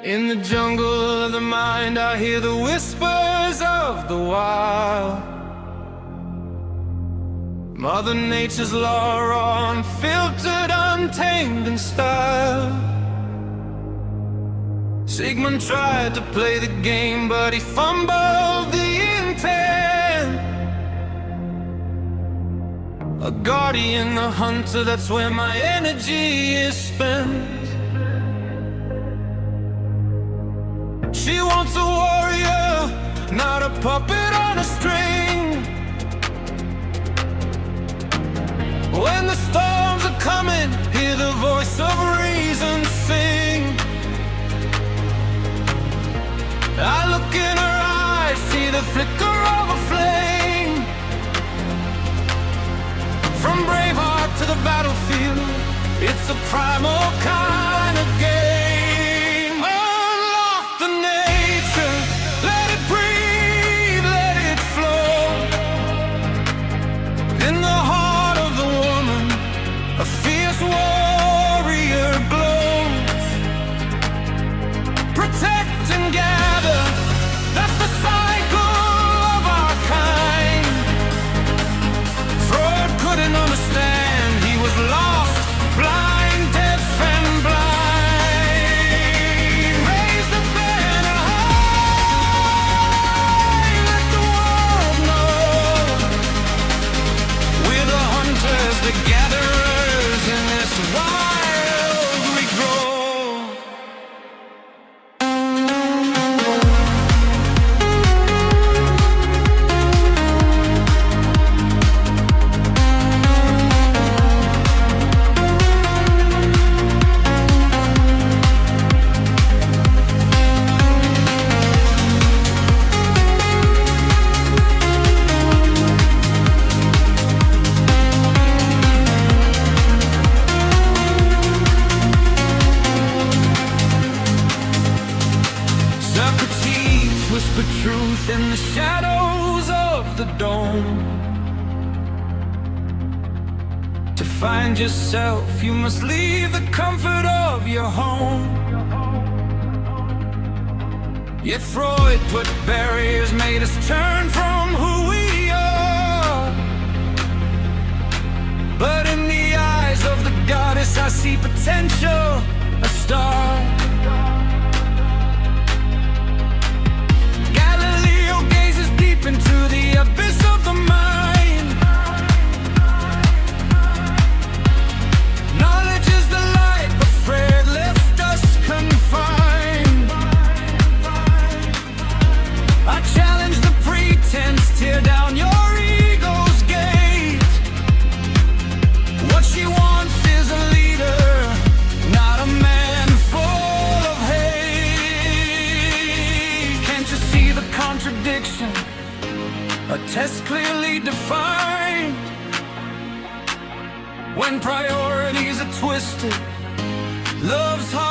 In the jungle of the mind, I hear the whispers of the wild. Mother Nature's law, unfiltered, untamed in style. Sigmund tried to play the game, but he fumbled the intent. A guardian, a hunter, that's where my energy is spent. She wants a warrior, not a puppet on a string. When the storms are coming, hear the voice of reason sing. I look in her eyes, see the flicker of a flame. From Braveheart to the battlefield, it's a primal kind of game. Unlock the nature, let it breathe, let it flow. In the heart of the woman, a fierce warrior glows. Protect and gather, that's the cycle of our kind. Freud couldn't understand, he was lost, blind, deaf and blind. Raise the banner high, let the world know we're the hunters, the gatherers, in this wild we grow. Socrates whispered truth in the shadows of the dome. To find yourself, you must leave the comfort of your home. Yet Freud put barriers, made us turn from who we are. But in the eyes of the goddess, I see potential, a star. Galileo gazes deep into the abyss of the mind. Knowledge is the light, but Freud left us confined. I challenge the pretense, tear down your ego's gate. What she wants is a leader, not a man full of hate. Can't you see the contradiction? A test clearly defined. When priorities are twisted, love's hard.